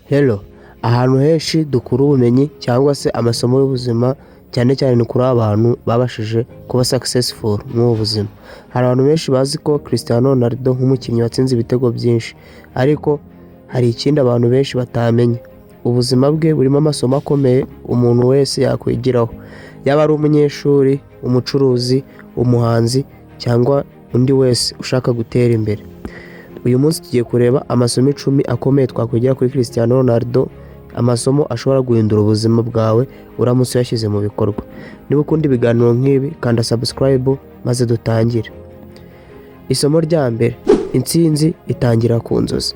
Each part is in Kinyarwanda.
Hello, ahantu henshi dukura ubumenyi cyangwa se amasomo y'ubuzima cyane cyane ni kuri abantu babashije kuba successful mu buzima. Hari abantu benshi bazi ko Cristiano Ronaldo nk'umukinnyi watsinze ibitego byinshi, ariko hari ikindi abantu benshi batamenya. Ubuzima bwe burimo amasomo akomeye umuntu wese yakwigiraho, yaba ari umunyeshuri, umucuruzi, umuhanzi cyangwa undi wese ushaka gutera imbere. Uyu munsi tugiye kureba amasomo 10 akomeye twakwigira kuri Cristiano Ronaldo, amasomo ashobora guhindura ubuzima bwawe uramutse yashyize mu bikorwa. Niba ukunda ibiganiro nk'ibi, kanda subscribe maze dutangire. Isomo rya mbere, intsinzi itangira ku nzozi.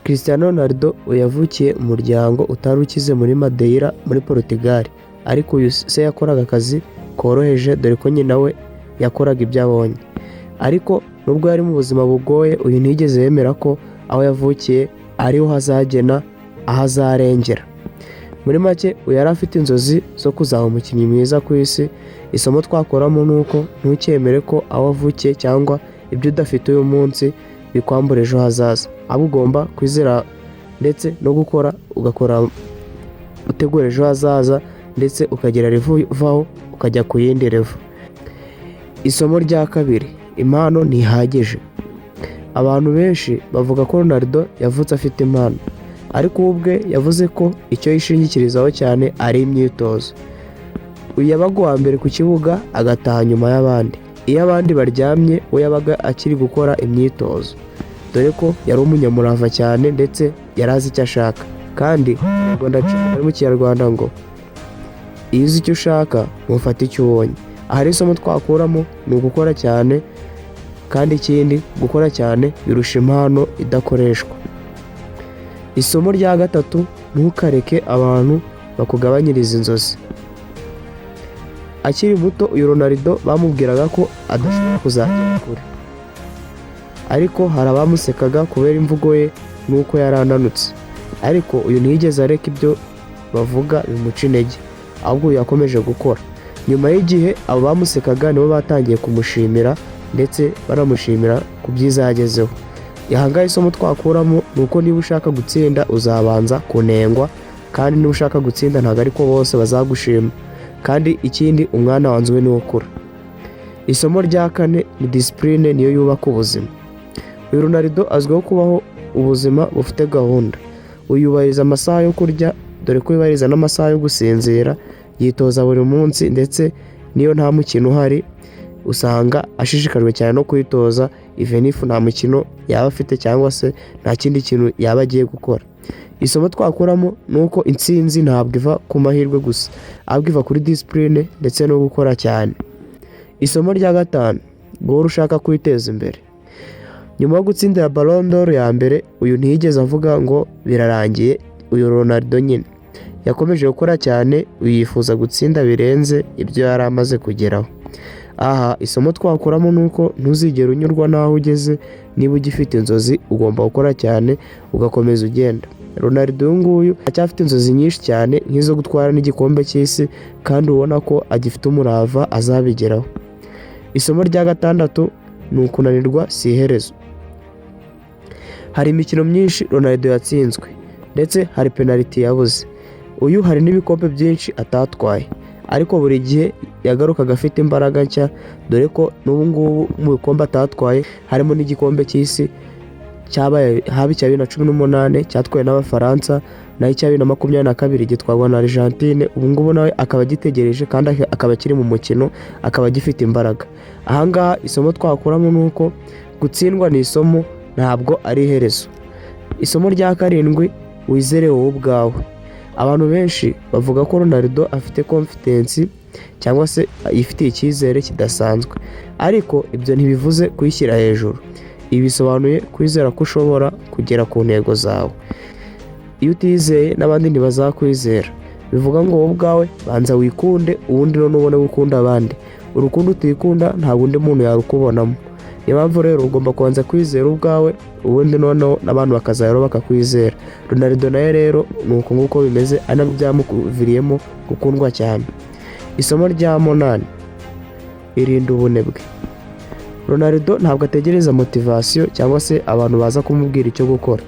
Cristiano Ronaldo yavukiye mu muryango utari ukize muri Madeira muri Portugal, ariko uyu se yakoraga akazi koroheje dore ko nyina we yakoraga ibyo abonye. Ariko nubwo yari mu buzima bugoye, uyu ntiyigeze yemera ko aho yavukiye ariho hazagena aho azarengera. Muri make uyu yari afite inzozi zo kuzaba umukinnyi mwiza ku isi. Isomo twakoramo ni uko ntukemere ko aho wavukiye cyangwa ibyo udafite uyu munsi bikwambura ejo hazaza, abo ugomba kwizera ndetse no gukora ugakora utegura ejo hazaza ndetse ukagera rivaho ukajya ku yindi revo. Isomo rya kabiri, impano ntihagije. Abantu benshi bavuga ko Ronaldo yavutse afite impano, ariko we ubwe yavuze ko icyo yishingikirizaho cyane ari imyitozo. Uyu yabaga uwa mbere ku kibuga agataha nyuma y'abandi. Iyo abandi baryamye we yabaga akiri gukora imyitozo, dore ko yari umunyamurava cyane ndetse yari azi icyo ashaka. Kandi ari mu Kinyarwanda ngo iyo uzi icyo ushaka ntufate icyo ubonye. Aha isomo twakuramo ni ugukora cyane, kandi ikindi gukora cyane birusha impano idakoreshwa. Isomo rya gatatu, ntukareke abantu bakugabanyiriza inzozi. Akiri muto uyu Ronaldo bamubwiraga ko adashobora kuzagera kure, ariko hari abamusekaga kubera imvugo ye n'uko yari ananutse. Ariko uyu ntiyigeze areka ibyo bavuga bimuca intege, ahubwo yakomeje gukora. Nyuma y'igihe abo bamusekaga nibo batangiye kumushimira ndetse baramushimira ku byiza yagezeho. Yahangaye isomo twakuramo ni uko niba ushaka gutsinda uzabanza kunengwa, kandi niba ushaka gutsinda ntabwo ariko bose bazagushima. Kandi ikindi, umwana wanzwe niwo ukura. Isomo rya kane ni discipline niyo yubaka ubuzima. Uyu Ronaldo azwiho kubaho ubuzima bufite gahunda. Uyubahiriza amasaha yo kurya dore ko yubahiriza n'amasaha yo gusinzira, yitoza buri munsi ndetse niyo nta mukino uhari usanga ashishikajwe cyane no kwitoza even if nta mukino yaba afite cyangwa se nta kindi kintu yaba agiye gukora. Isomo twakuramo ni uko intsinzi ntabwo iva ku mahirwe gusa, ahubwo iva kuri discipline ndetse no gukora cyane. Isomo rya gatanu, guhora ushaka kwiteza imbere. Nyuma yo gutsindira Ballon d'Or ya mbere, uyu ntiyigeze avuga ngo birarangiye. Uyu Ronaldo nyine yakomeje gukora cyane, yifuza gutsinda birenze ibyo yari amaze kugeraho. Aha isomo twakuramo ni uko ntuzigere unyurwa n'aho ugeze. Niba ugifite inzozi ugomba gukora cyane ugakomeza ugenda. Ronaldo uyu nguyu acyafite inzozi nyinshi cyane nk'izo gutwara n'igikombe cy'isi, kandi ubona ko agifite umurava azabigeraho. Isomo rya gatandatu ni ukunanirwa si iherezo. Hari imikino myinshi Ronaldo yatsinzwe ndetse hari penaliti yabuze. Uyu hari n'ibikombe byinshi atatwaye, ariko buri gihe yagarukaga afite imbaraga nshya, dore ko n'ubu ngubu mu bikombe atatwaye harimo n'igikombe cy'isi cyabaye haba icya 2018 cyatwaye n'Abafaransa, naho icya 2022 gitwarwa na Argentine. Ubu ngubu nawe akaba agitegereje kandi akaba akiri mu mukino, akaba agifite imbaraga. Ahangaha isomo twakuramo ni uko gutsindwa ni isomo, ntabwo ari iherezo. Isomo rya karindwi, wizere wowe ubwawe. Abantu benshi bavuga ko Ronaldo afite confidence cyangwa se yifitiye icyizere kidasanzwe, ariko ibyo ntibivuze kuyishyira hejuru. Ibi bisobanuye kwizera ko ushobora kugera ku ntego zawe. Iyo utizeye n'abandi ntibazakwizera. Bivuga ngo wowe ubwawe banza wikunde, ubundi none ubone gukunda abandi. Urukundo utikunda ntabwo undi muntu yarukubonamo. Niyo mpamvu rero ugomba kubanza kwizera ubwawe, ubundi noneho n'abantu bakazahera bakakwizera. Ronaldo nawe rero ni uko nguko bimeze, ari nabyo byamuviriyemo gukundwa cyane. Isomo rya munani, irinda ubunebwe. Ronaldo ntabwo ategereza motivation cyangwa se abantu baza kumubwira icyo gukora.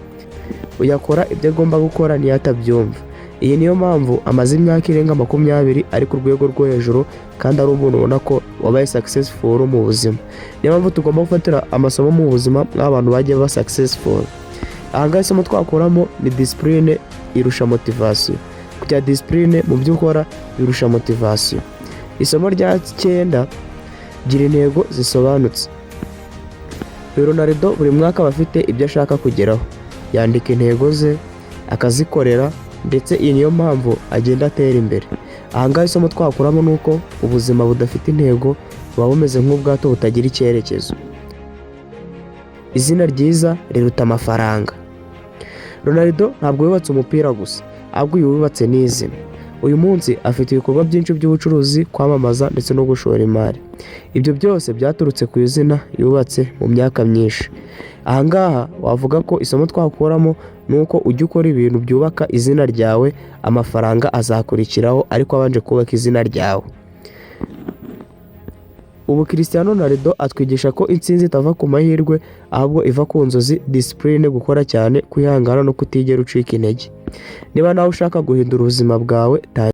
uyakora ibyo agomba gukora niyo atabyumva. Iyi niyo mpamvu amaze imyaka irenga 20 ari ku rwego rwo hejuru kandi ari umuntu ubona ko wabaye successful mu buzima. Niyo mpamvu tugomba gufatira amasomo mu buzima nk'abantu bagiye ba successful. Ahangaha isomo twakuramo ni discipline irusha motivation. Kugira discipline mu byo ukora birusha motivation. Isomo rya 9, gira intego zisobanutse. Ronaldo buri mwaka aba afite ibyo ashaka kugeraho, yandika intego ze akazikorera, ndetse iyi niyo mpamvu agenda atera imbere. Ahangaha isomo twakuramo nuko ubuzima budafite intego buba bumeze nk'ubwato butagira icyerekezo. Izina ryiza riruta amafaranga. Ronaldo ntabwo yubatse umupira gusa, ahubwo yubatse n'izina. Uyu munsi afite ibikorwa byinshi by'ubucuruzi, kwamamaza ndetse no gushora imari. Ibyo byose byaturutse ku izina yubatse mu myaka myinshi. Ahangaha wavuga ko isomo twakuramo nuko ujya ukora ibintu byubaka izina ryawe, amafaranga azakurikiraho ariko abanje kubaka izina ryawe. Ubu Cristiano Ronaldo atwigisha ko intsinzi itava ku mahirwe ahubwo iva ku nzozi, discipline, gukora cyane, kwihangana no kutigera ucika intege. Niba nawe ushaka guhindura ubuzima bwawe